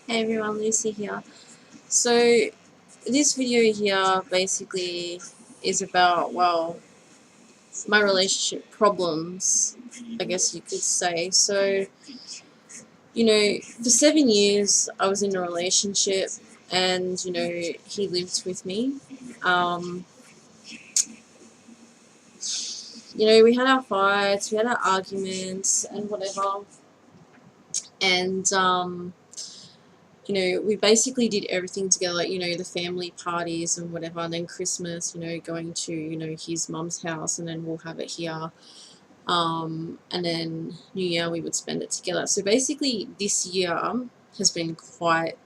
Hey everyone, Lucy here. So this video here basically is about, well, my relationship problems, I guess you could say. So, for 7 years I was in a relationship and, he lived with me. Um, we had our fights, we had our arguments and whatever. And, we basically did everything together, like, the family parties and whatever, and then Christmas, going to, his mum's house, and then we'll have it here. And then New Year, we would spend it together. So basically, this year has been quite,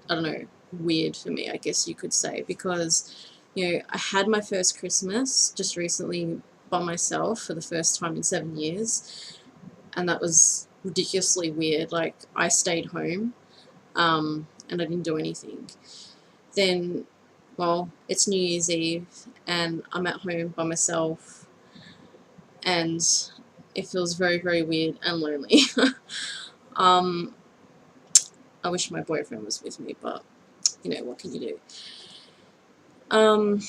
I don't know, weird for me, I guess you could say, because, I had my first Christmas just recently by myself for the first time in 7 years, and that was ridiculously weird. Like, I stayed home and I didn't do anything. Then, well, it's New Year's Eve and I'm at home by myself and it feels very, very weird and lonely. um, I wish my boyfriend was with me, but what can you do? Um,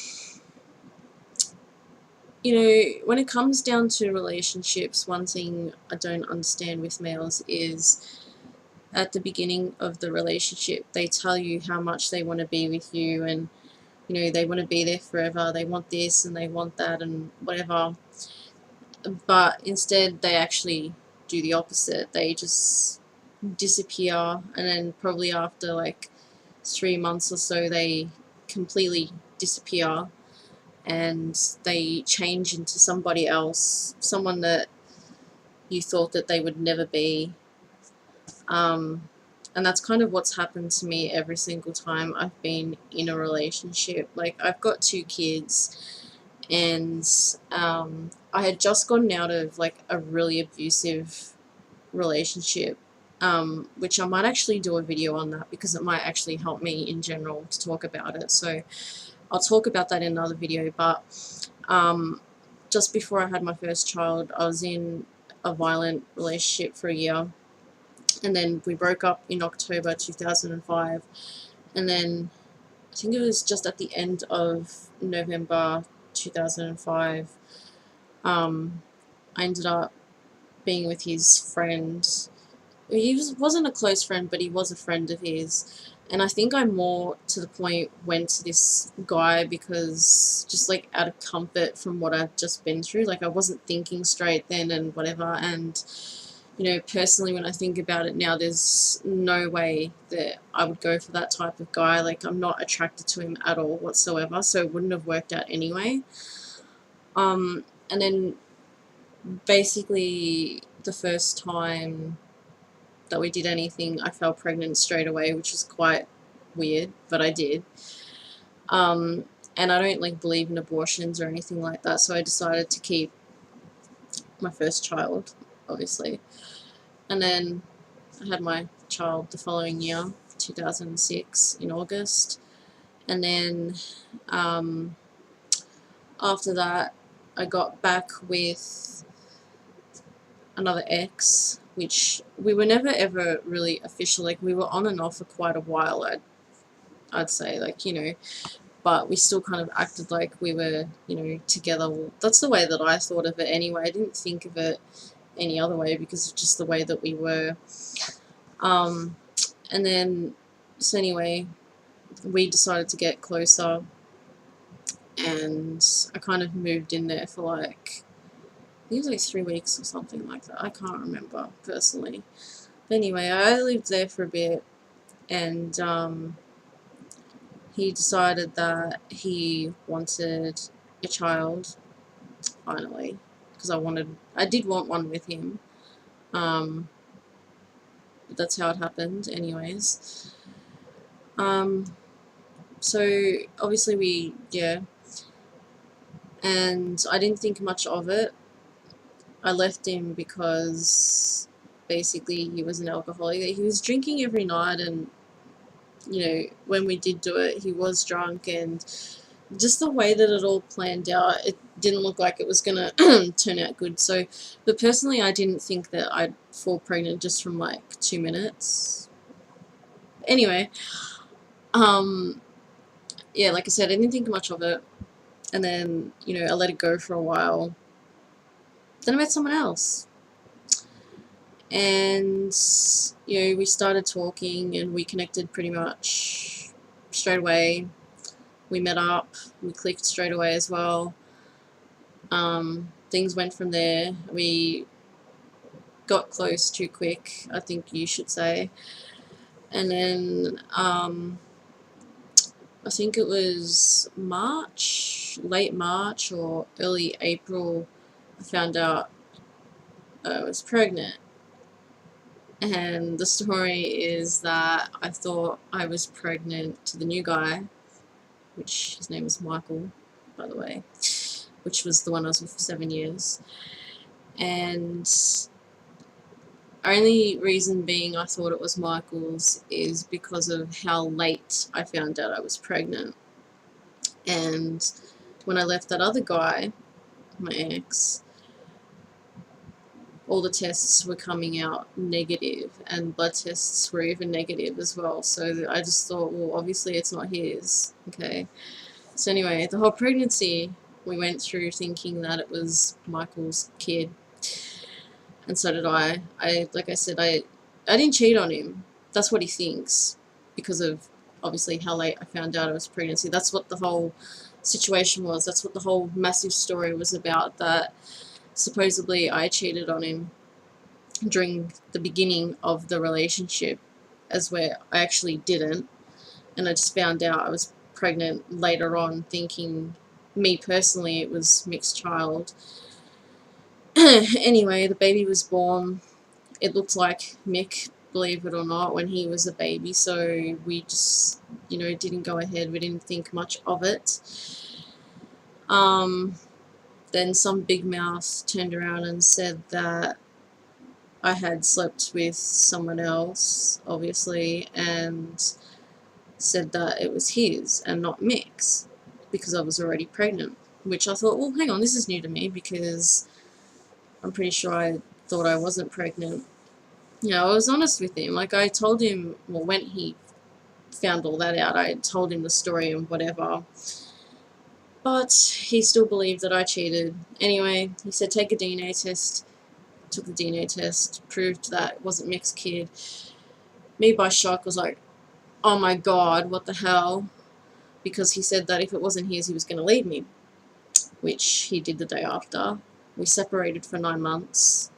when it comes down to relationships, one thing I don't understand with males is at the beginning of the relationship, they tell you how much they want to be with you and they want to be there forever, they want this and they want that and whatever, but instead they actually do the opposite. They just disappear, and then probably after like 3 months or so they completely disappear and they change into somebody else, someone that you thought that they would never be. And that's kind of what's happened to me every single time I've been in a relationship. Like, I've got 2 kids, and I had just gotten out of like a really abusive relationship, which I might actually do a video on that because it might actually help me in general to talk about it. So I'll talk about that in another video. But just before I had my first child, I was in a violent relationship for a year, and then we broke up in October 2005, and then I think it was just at the end of November 2005, I ended up being with his friend. Wasn't a close friend, but he was a friend of his. And I think I more to the point went to this guy because just like out of comfort from what I've just been through. Like, I wasn't thinking straight then and whatever. And personally, when I think about it now, there's no way that I would go for that type of guy. Like, I'm not attracted to him at all whatsoever, so it wouldn't have worked out anyway. And then basically the first time that we did anything, I fell pregnant straight away, which was quite weird, but I did. And I don't like believe in abortions or anything like that, so I decided to keep my first child, obviously. And then I had my child the following year, 2006, in August. And then after that, I got back with another ex, which we were never ever really official. Like, we were on and off for quite a while, I'd say, like, but we still kind of acted like we were, together. Well, that's the way that I thought of it anyway. I didn't think of it any other way because of just the way that we were. And then, so anyway, we decided to get closer, and I kind of moved in there for like, I think it was like 3 weeks or something like that. I can't remember personally. But anyway, I lived there for a bit, and he decided that he wanted a child, finally, because I did want one with him. But that's how it happened anyways. So obviously yeah, and I didn't think much of it. I left him because basically he was an alcoholic. He was drinking every night, and when we did do it, he was drunk, and just the way that it all planned out, it didn't look like it was gonna turn out good. So, but personally, I didn't think that I'd fall pregnant just from like 2 minutes. Anyway, um, yeah, like I said, I didn't think much of it. And then, I let it go for a while. Then I met someone else. And, we started talking and we connected pretty much straight away. We met up, we clicked straight away as well. Things went from there. We got close too quick, I think you should say. And then, I think it was March, late March or early April, I found out I was pregnant. And the story is that I thought I was pregnant to the new guy, which his name is Michael, by the way, which was the one I was with for 7 years. And only reason being I thought it was Michael's is because of how late I found out I was pregnant. And when I left that other guy, my ex, all the tests were coming out negative, and blood tests were even negative as well. So I just thought, well, obviously it's not his. Okay. So anyway, the whole pregnancy we went through thinking that it was Michael's kid, and so did I. Like I said, I didn't cheat on him. That's what he thinks, because of obviously how late I found out I was pregnant. That's what the whole situation was. That's what the whole massive story was about, that supposedly I cheated on him during the beginning of the relationship, as where I actually didn't, and I just found out I was pregnant later on, thinking, me personally, it was mixed child. Anyway, the baby was born. It looked like Mick, believe it or not, when he was a baby, so we just, didn't go ahead. We didn't think much of it. Then some big mouth turned around and said that I had slept with someone else, obviously, and said that it was his and not Mick's, because I was already pregnant. Which I thought, well, hang on, this is new to me, because I'm pretty sure I thought I wasn't pregnant. I was honest with him. Like, I told him, well, when he found all that out, I told him the story and whatever. But he still believed that I cheated. Anyway, he said, take a DNA test. Took the DNA test, proved that it wasn't Mick's kid. Me, by shock, was like, oh my god, what the hell? Because he said that if it wasn't his, he was going to leave me, which he did the day after. We separated for 9 months.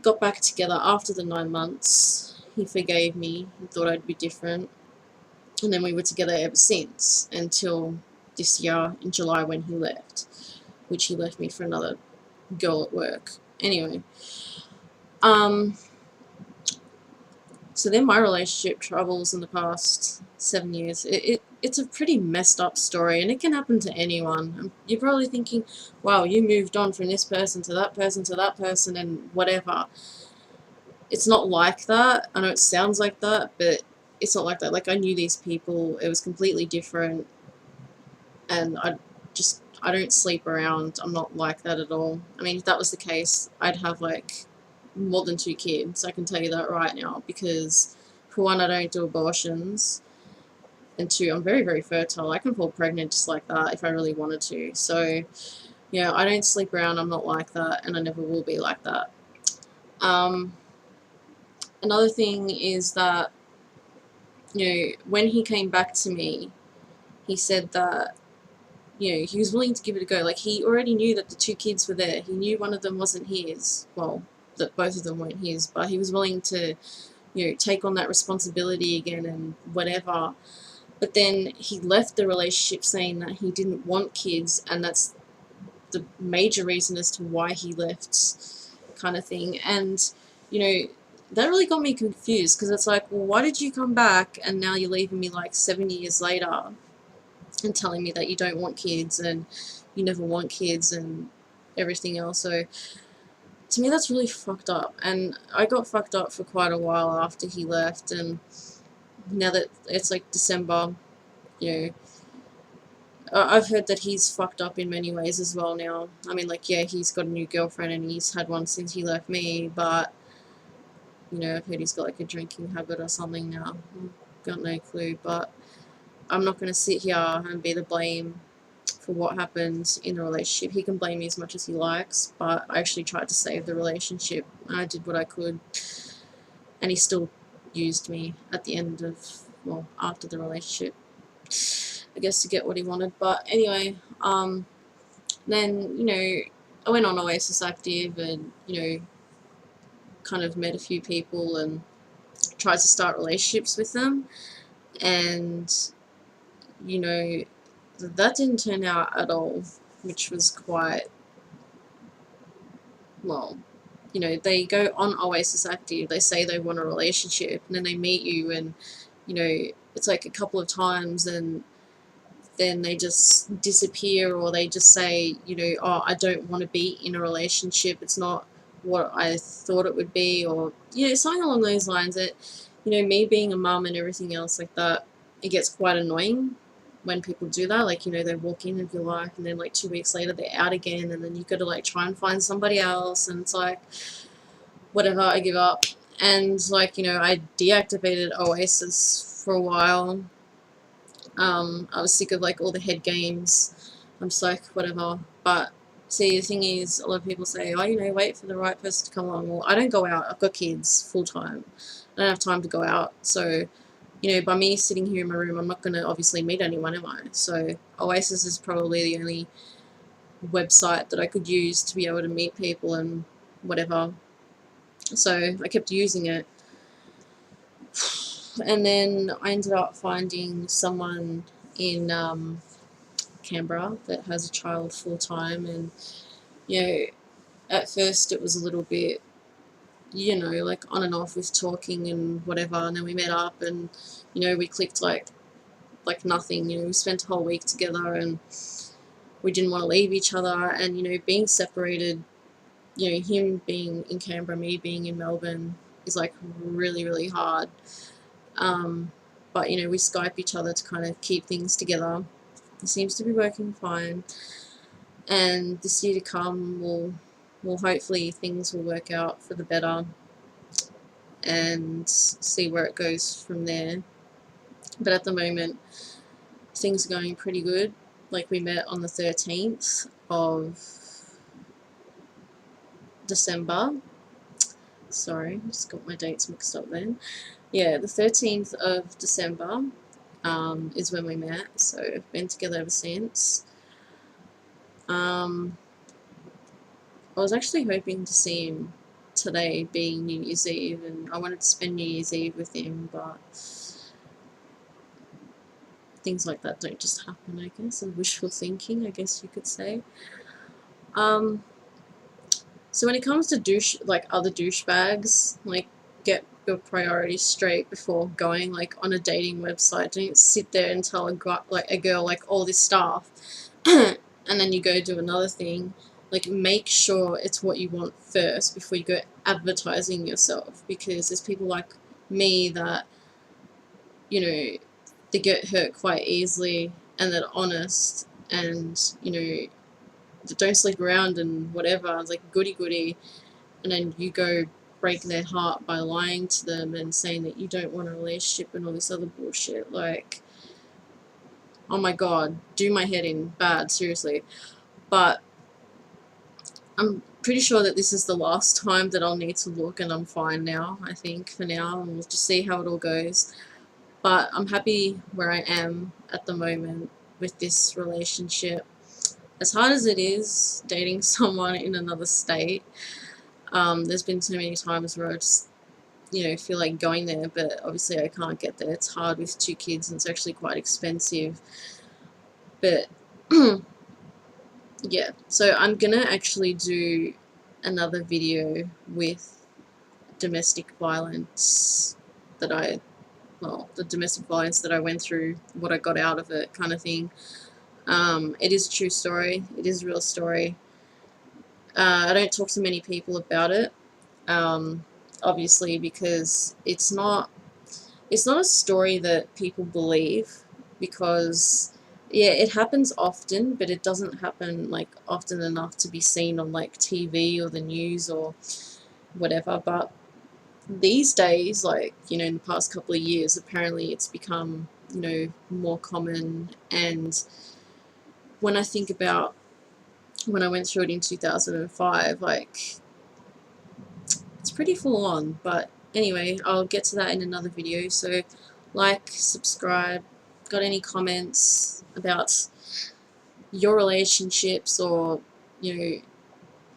Got back together after the 9 months. He forgave me and thought I'd be different. And then we were together ever since, until this year in July when he left, which he left me for another girl at work. Anyway, so then my relationship troubles in the past 7 years. It's a pretty messed up story, and it can happen to anyone. You're probably thinking, wow, you moved on from this person to that person to that person and whatever. It's not like that. I know it sounds like that, but it's not like that. Like, I knew these people. It was completely different, and I don't sleep around. I'm not like that at all. I mean, if that was the case, I'd have like more than 2 kids. I can tell you that right now, because for one, I don't do abortions, and 2, I'm very, very fertile. I can fall pregnant just like that if I really wanted to. So, I don't sleep around. I'm not like that, and I never will be like that. Another thing is that, when he came back to me, he said that, he was willing to give it a go. Like, he already knew that the 2 kids were there. He knew one of them wasn't his. Well, that both of them weren't his, but he was willing to, take on that responsibility again and whatever. But then he left the relationship saying that he didn't want kids, and that's the major reason as to why he left, kind of thing. And, that really got me confused, because it's like, well, why did you come back and now you're leaving me like 7 years later and telling me that you don't want kids and you never want kids and everything else? So to me, that's really fucked up, and I got fucked up for quite a while after he left. And now that it's like December, I've heard that he's fucked up in many ways as well now. I mean, like, yeah, he's got a new girlfriend and he's had one since he left me, but I've heard he's got like a drinking habit or something now. Got no clue, but I'm not going to sit here and be the blame for what happened in the relationship. He can blame me as much as he likes, but I actually tried to save the relationship, and I did what I could, and he still used me at the end of, well, after the relationship, I guess, to get what he wanted. But anyway, then, I went on Oasis Active and, kind of met a few people and tried to start relationships with them, and, that didn't turn out at all, which was quite, well, they go on Oasis Active, they say they want a relationship, and then they meet you, and, it's like a couple of times, and then they just disappear, or they just say, oh, I don't want to be in a relationship, it's not what I thought it would be, or, something along those lines. That, me being a mum and everything else like that, it gets quite annoying when people do that. Like, they walk in and be like, and then like 2 weeks later they're out again, and then you got to like try and find somebody else, and it's like, whatever, I give up. And like, I deactivated Oasis for a while. I was sick of like all the head games. I'm just like, whatever. But see, the thing is, a lot of people say, oh, wait for the right person to come along. Well, I don't go out. I've got kids full time. I don't have time to go out. So, by me sitting here in my room, I'm not going to obviously meet anyone, am I? So Oasis is probably the only website that I could use to be able to meet people and whatever. So I kept using it. And then I ended up finding someone in Canberra that has a child full time, and at first it was a little bit, like on and off with talking and whatever, and then we met up, and we clicked like nothing. We spent a whole week together, and we didn't want to leave each other, and being separated, him being in Canberra, me being in Melbourne, is like really, really hard. But we Skype each other to kind of keep things together. It seems to be working fine, and this year to come will hopefully things will work out for the better, and see where it goes from there. But at the moment, things are going pretty good. Like, we met on the 13th of December. Sorry, just got my dates mixed up then. Yeah, the 13th of December is when we met, so I've been together ever since. I was actually hoping to see him today, being New Year's Eve, and I wanted to spend New Year's Eve with him, but things like that don't just happen, I guess, and wishful thinking, I guess you could say. So when it comes to other douchebags, like, get your priorities straight before going like on a dating website. Don't sit there and tell a girl like all this stuff, and then you go do another thing. Like, make sure it's what you want first before you go advertising yourself, because there's people like me that, they get hurt quite easily, and they're honest, and don't sleep around and whatever, like goody, and then you go break their heart by lying to them and saying that you don't want a relationship and all this other bullshit. Like, oh my god, do my head in bad, seriously. But I'm pretty sure that this is the last time that I'll need to look, and I'm fine now, I think, for now, and we'll just see how it all goes. But I'm happy where I am at the moment with this relationship. As hard as it is dating someone in another state, there's been so many times where I just, feel like going there, but obviously I can't get there. It's hard with 2 kids, and it's actually quite expensive. But yeah, so I'm gonna actually do another video with domestic violence the domestic violence that I went through, what I got out of it, kind of thing. It is a true story. It is a real story. I don't talk to many people about it, obviously, because it's not a story that people believe, because yeah, it happens often, but it doesn't happen like often enough to be seen on like TV or the news or whatever. But these days, like, you know, in the past couple of years, apparently it's become, you know, more common. And when I think about when I went through it in 2005, like, it's pretty full on. But anyway, I'll get to that in another video. So like, subscribe, got any comments about your relationships, or, you know,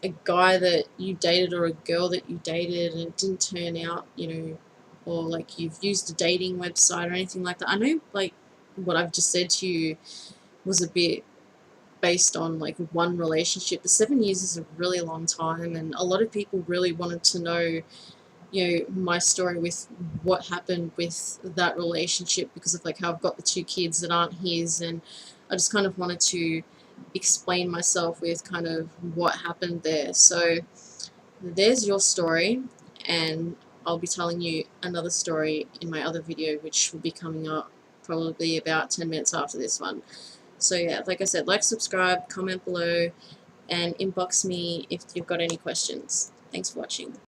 a guy that you dated or a girl that you dated and it didn't turn out, you know, or like you've used a dating website or anything like that. I know, like, what I've just said to you was a bit based on like one relationship, but 7 years is a really long time, and a lot of people really wanted to know, you know, my story with what happened with that relationship, because of like how I've got the 2 kids that aren't his, and I just kind of wanted to explain myself with kind of what happened there. So there's your story, and I'll be telling you another story in my other video, which will be coming up probably about 10 minutes after this one. So yeah, like I said, like, subscribe, comment below, and inbox me if you've got any questions. Thanks for watching.